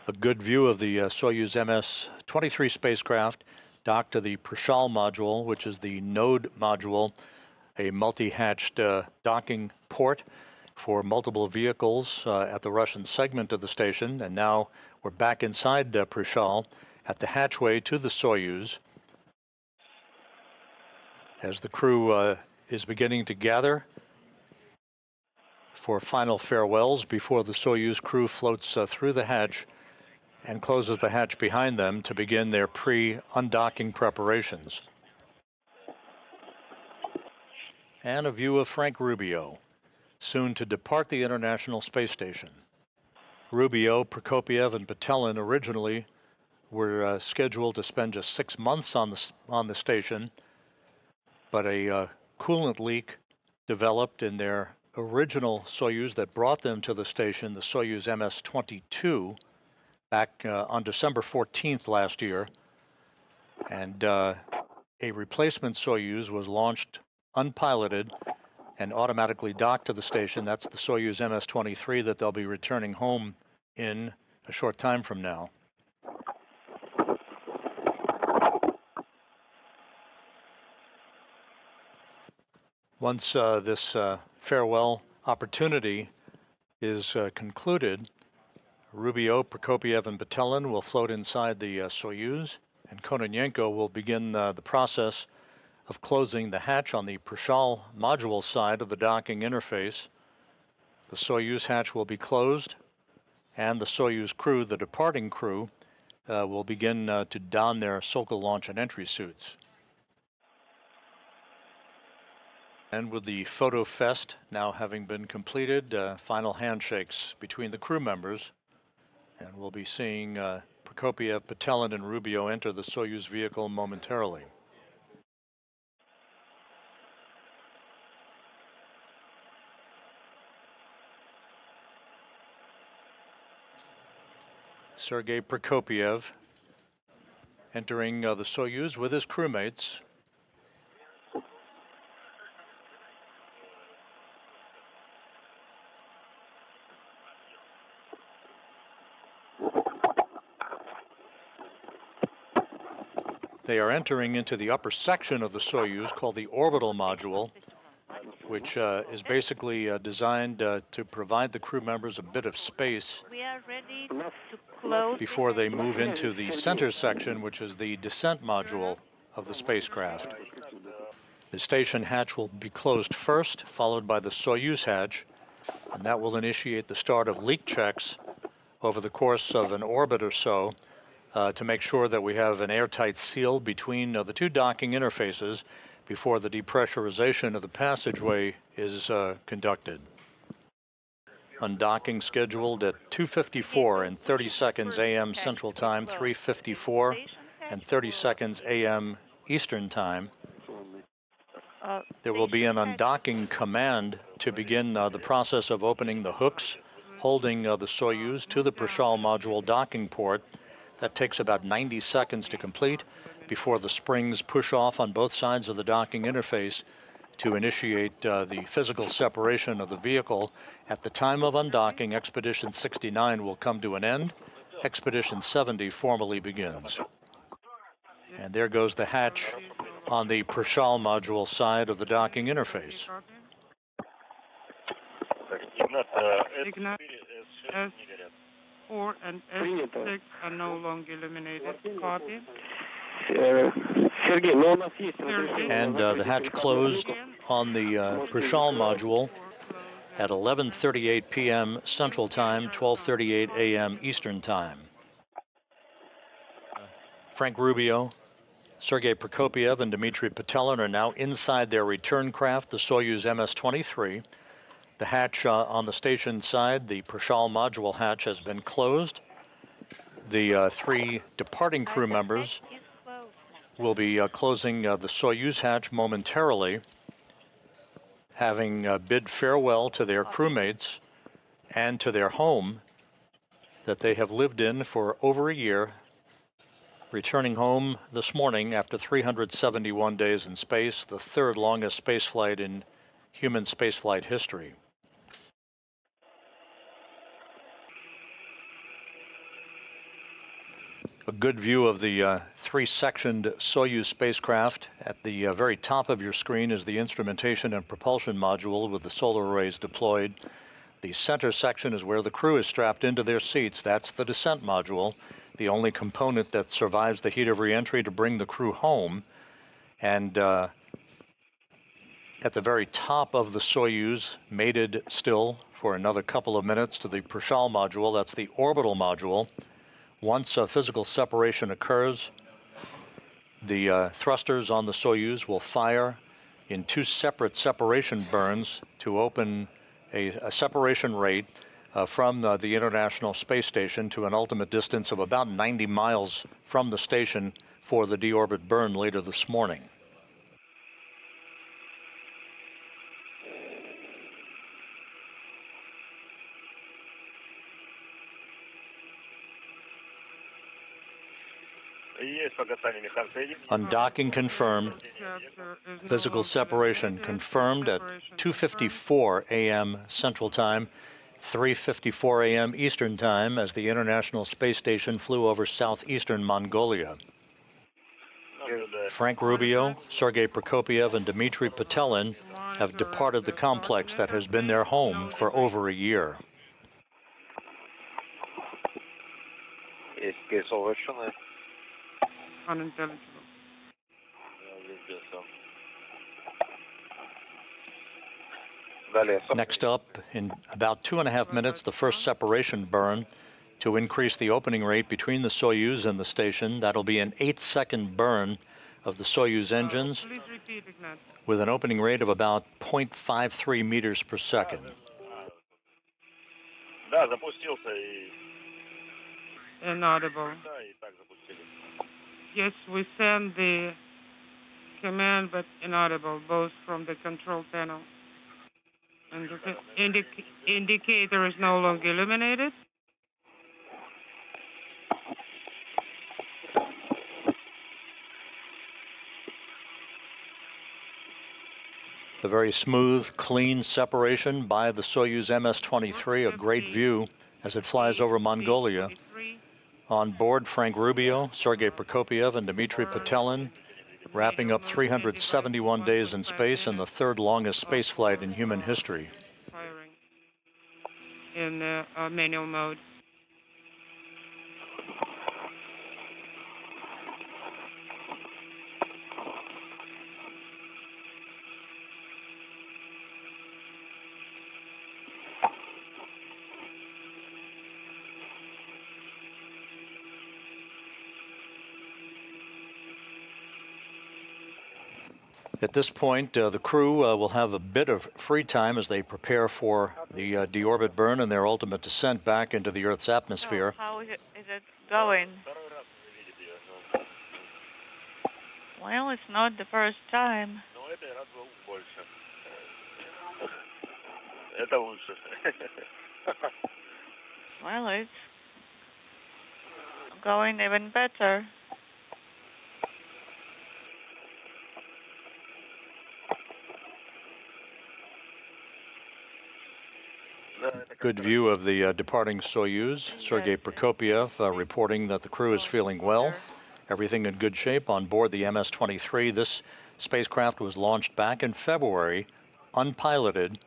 A good view of the Soyuz MS-23 spacecraft docked to the Prichal module, which is the node module, a multi-hatched docking port for multiple vehicles at the Russian segment of the station. And now we're back inside Prichal at the hatchway to the Soyuz, as the crew is beginning to gather for final farewells before the Soyuz crew floats through the hatch and closes the hatch behind them to begin their pre-undocking preparations. And a view of Frank Rubio, soon to depart the International Space Station. Rubio, Prokopyev, and Petelin originally were scheduled to spend just 6 months on the station, but a coolant leak developed in their original Soyuz that brought them to the station, the Soyuz MS-22, back on December 14th last year. And a replacement Soyuz was launched unpiloted and automatically docked to the station. That's the Soyuz MS-23 that they'll be returning home in a short time from now. Once this farewell opportunity is concluded, Rubio, Prokopyev, and Petelin will float inside the Soyuz, and Kononenko will begin the process of closing the hatch on the Prichal module side of the docking interface. The Soyuz hatch will be closed, and the Soyuz crew, the departing crew, will begin to don their Sokol launch and entry suits. And with the photo fest now having been completed, final handshakes between the crew members, and we'll be seeing Prokopyev, Petelin, and Rubio enter the Soyuz vehicle momentarily. Sergei Prokopyev entering the Soyuz with his crewmates. They are entering into the upper section of the Soyuz called the orbital module, which is basically designed to provide the crew members a bit of space before they move into the center section, which is the descent module of the spacecraft. The station hatch will be closed first, followed by the Soyuz hatch, and that will initiate the start of leak checks over the course of an orbit or so, to make sure that we have an airtight seal between the two docking interfaces before the depressurization of the passageway is conducted. Undocking scheduled at 2:54 and 30 seconds a.m. Central Time, 3:54 and 30 seconds a.m. Eastern Time. There will be an undocking command to begin the process of opening the hooks holding the Soyuz to the Prichal module docking port. That takes about 90 seconds to complete before the springs push off on both sides of the docking interface to initiate the physical separation of the vehicle. At the time of undocking, Expedition 69 will come to an end. Expedition 70 formally begins. And there goes the hatch on the Prichal module side of the docking interface. Ignat, S4 and S6 are no longer illuminated. Copy. And the hatch closed on the Prichal module at 11:38 p.m. Central Time, 12:38 a.m. Eastern Time. Frank Rubio, Sergei Prokopyev, and Dmitri Petelin are now inside their return craft, the Soyuz MS-23. The hatch on the station side, the Prichal module hatch, has been closed. The three departing crew members will be closing the Soyuz hatch momentarily, having bid farewell to their crewmates and to their home that they have lived in for over a year, returning home this morning after 371 days in space, the third longest spaceflight in human spaceflight history. A good view of the three-sectioned Soyuz spacecraft. At the very top of your screen is the instrumentation and propulsion module with the solar arrays deployed. The center section is where the crew is strapped into their seats. That's the descent module, the only component that survives the heat of re-entry to bring the crew home. And at the very top of the Soyuz, mated still for another couple of minutes to the Prichal module, that's the orbital module. Once physical separation occurs, the thrusters on the Soyuz will fire in two separate separation burns to open a separation rate from the International Space Station to an ultimate distance of about 90 miles from the station for the deorbit burn later this morning. Undocking confirmed. Physical separation confirmed at 2:54 a.m. Central Time, 3:54 a.m. Eastern Time, as the International Space Station flew over southeastern Mongolia. Frank Rubio, Sergei Prokopyev, and Dmitri Petelin have departed the complex that has been their home for over a year. Unintelligible. Next up, in about 2.5 minutes, the first separation burn to increase the opening rate between the Soyuz and the station. That'll be an 8-second burn of the Soyuz engines with an opening rate of about 0.53 meters per second. Inaudible. Yes, we send the command, but inaudible, both from the control panel. And the indicator is no longer illuminated. A very smooth, clean separation by the Soyuz MS-23, a great view as it flies over Mongolia. On board, Frank Rubio, Sergei Prokopyev, and Dmitri Petelin, wrapping up 371 days in space and the third longest space flight in human history. Firing in manual mode. At this point, the crew will have a bit of free time as they prepare for the deorbit burn and their ultimate descent back into the Earth's atmosphere. So how is it going? Well, it's not the first time. Well, it's going even better. Good view of the departing Soyuz. Sergei Prokopyev reporting that the crew is feeling well. Everything in good shape on board the MS-23. This spacecraft was launched back in February, unpiloted,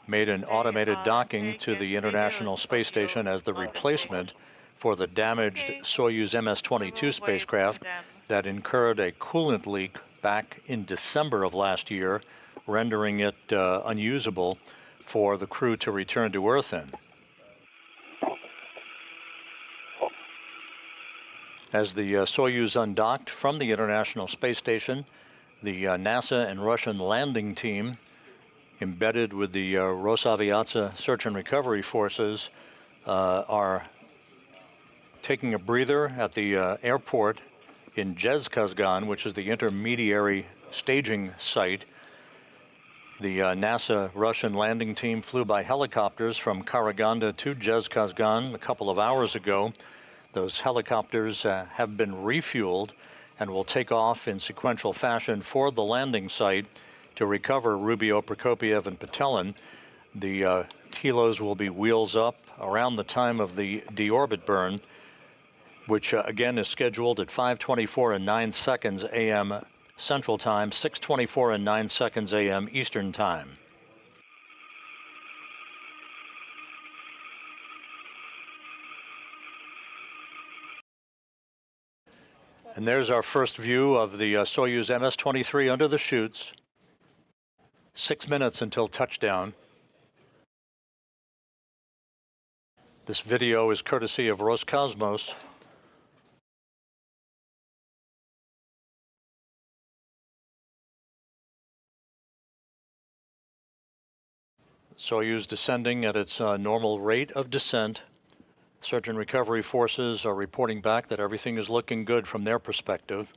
made an automated docking to the International Space Station as the replacement for the damaged Soyuz MS-22 spacecraft that incurred a coolant leak back in December of last year, rendering it unusable for the crew to return to Earth in. As the Soyuz undocked from the International Space Station, the NASA and Russian landing team, embedded with the Rosaviatsa search and recovery forces, are taking a breather at the airport in Zhezkazgan, which is the intermediary staging site. The NASA Russian landing team flew by helicopters from Karaganda to Zhezkazgan a couple of hours ago. Those helicopters have been refueled and will take off in sequential fashion for the landing site to recover Rubio, Prokopyev, and Petelin. The helos will be wheels up around the time of the deorbit burn. which again is scheduled at 5:24 and 9 seconds a.m. Central Time, 6:24 and 9 seconds a.m. Eastern Time. And there's our first view of the Soyuz MS-23 under the chutes. 6 minutes until touchdown. This video is courtesy of Roscosmos. Soyuz descending at its normal rate of descent. Search and recovery forces are reporting back that everything is looking good from their perspective.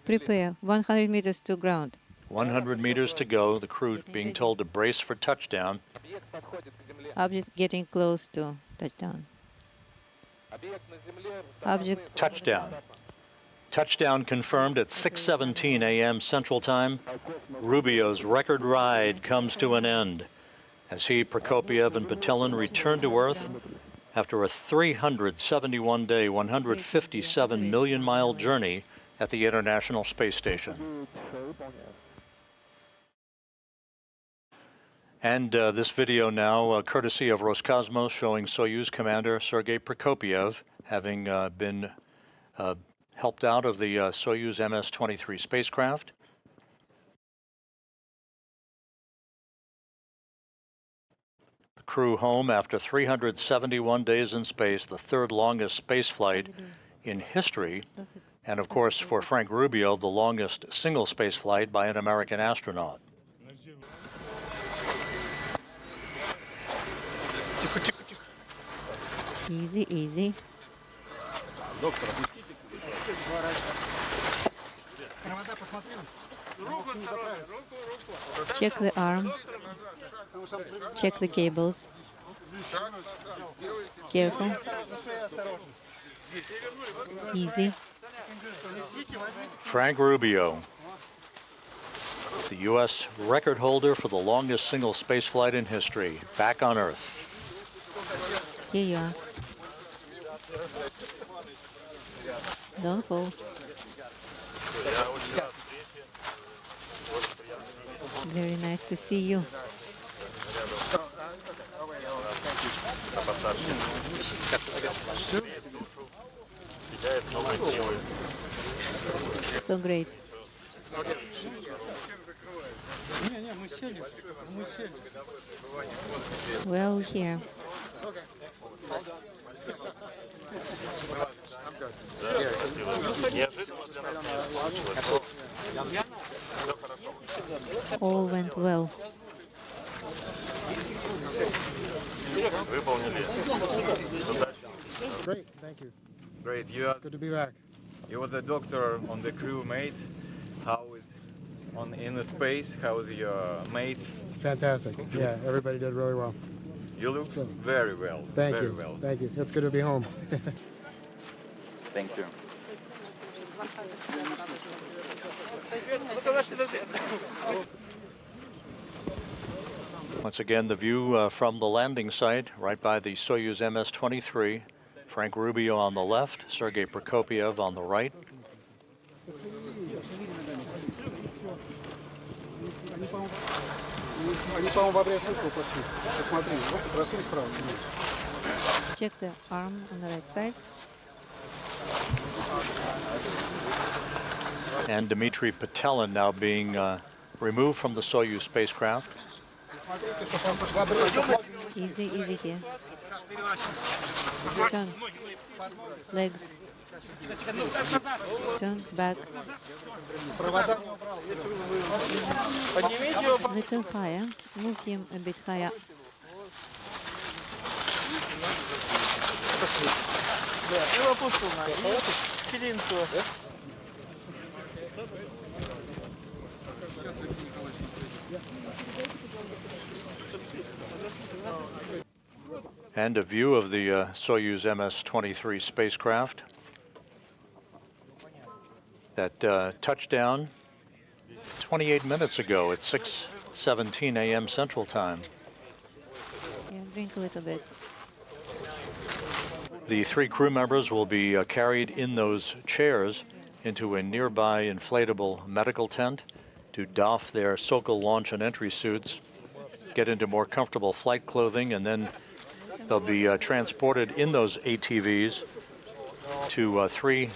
Prepare. 100 meters to ground. 100 meters to go. The crew being told to brace for touchdown. Object getting close to touchdown. Object touchdown. Touchdown confirmed at 6:17 a.m. Central Time. Rubio's record ride comes to an end as he, Prokopyev, and Petelin return to Earth after a 371-day, 157 million-mile journey at the International Space Station. And this video now, courtesy of Roscosmos, showing Soyuz commander Sergei Prokopyev having been helped out of the Soyuz MS-23 spacecraft. The crew home after 371 days in space, the third longest spaceflight in history, and of course for Frank Rubio, the longest single spaceflight by an American astronaut. Easy, easy. Check the arm. Check the cables. Careful. Easy. Frank Rubio, the U.S. record holder for the longest single spaceflight in history, back on Earth. Here you are. Don't fall. Very nice to see you. So great. Well, here. All went well. Great, thank you. Great. It's good to be back. You were the doctor on the crew, mate. How is in the space? How is your mate? Fantastic. Yeah, everybody did really well. You look very well. Thank very you. well. Thank you. It's good to be home. Thank you. Once again, the view from the landing site, right by the Soyuz MS-23. Frank Rubio on the left, Sergei Prokopyev on the right. Check the arm on the right side. And Dmitri Petelin now being removed from the Soyuz spacecraft. Easy, easy here. Turn. Legs. Turn back. Little higher. Move him a bit higher. And a view of the Soyuz MS-23 spacecraft that touched down 28 minutes ago at 3:17 a.m. Central Time. Yeah, drink a little bit. The 3 crew members will be carried in those chairs into a nearby inflatable medical tent to doff their Sokol launch and entry suits, get into more comfortable flight clothing, and then they'll be transported in those ATVs to 3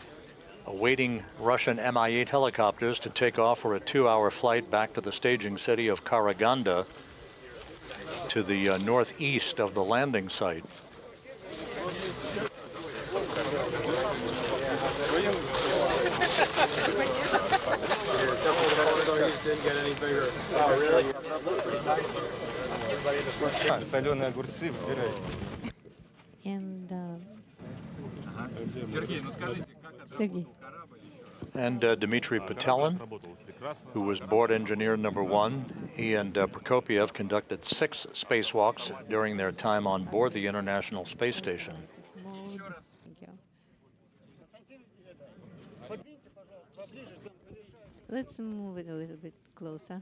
awaiting Russian Mi-8 helicopters to take off for a 2-hour flight back to the staging city of Karaganda to the northeast of the landing site. Soyuz didn't get any bigger. Oh, really? And Sergei. And Dmitri Petelin, who was board engineer number 1, he and Prokopyev conducted 6 spacewalks during their time on board the International Space Station. mode. Thank you. Let's move it a little bit closer.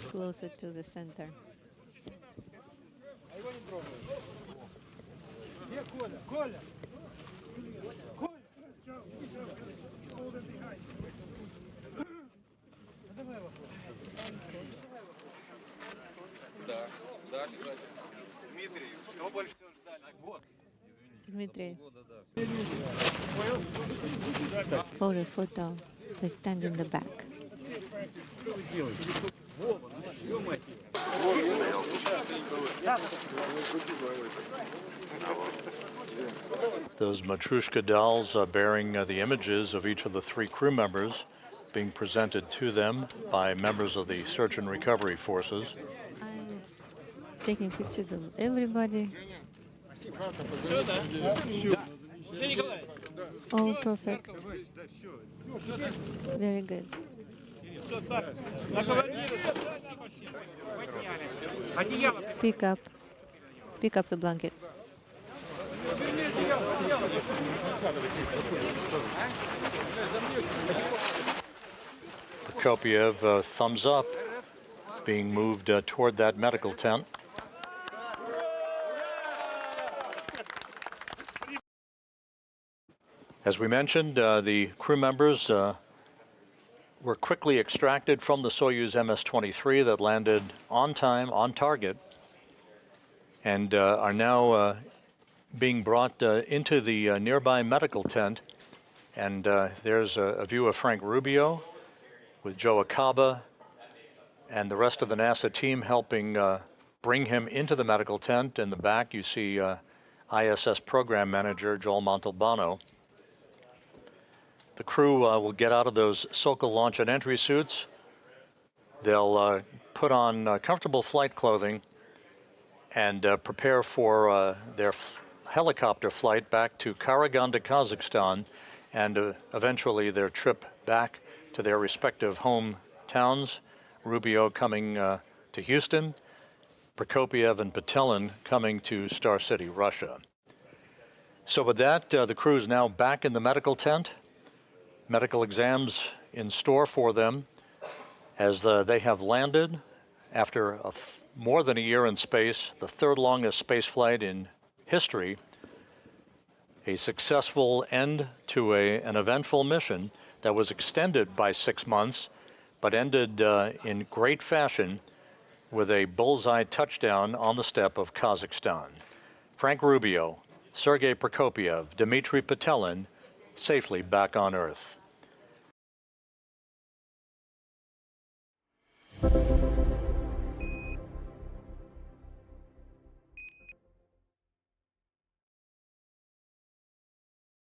Closer to the center. Dmitri. For a photo, please stand in the back. Those Matryoshka dolls bearing the images of each of the 3 crew members being presented to them by members of the search and recovery forces. I'm taking pictures of everybody. Oh, perfect. Very good. Pick up the blanket. Prokopyev, thumbs up, being moved toward that medical tent. As we mentioned, the crew members were quickly extracted from the Soyuz MS-23 that landed on time, on target, and are now being brought into the nearby medical tent. And there's a view of Frank Rubio with Joe Acaba and the rest of the NASA team helping bring him into the medical tent. In the back, you see ISS program manager Joel Montalbano. The crew will get out of those Sokol launch and entry suits. They'll put on comfortable flight clothing and prepare for their helicopter flight back to Karaganda, Kazakhstan, and eventually their trip back to their respective hometowns. Rubio coming to Houston, Prokopyev and Petelin coming to Star City, Russia. So with that, the crew is now back in the medical tent. Medical exams in store for them as they have landed after more than a year in space, the 3rd longest space flight in history, a successful end to an eventful mission that was extended by 6 months, but ended in great fashion with a bullseye touchdown on the steppe of Kazakhstan. Frank Rubio, Sergei Prokopyev, Dmitri Petelin, safely back on Earth.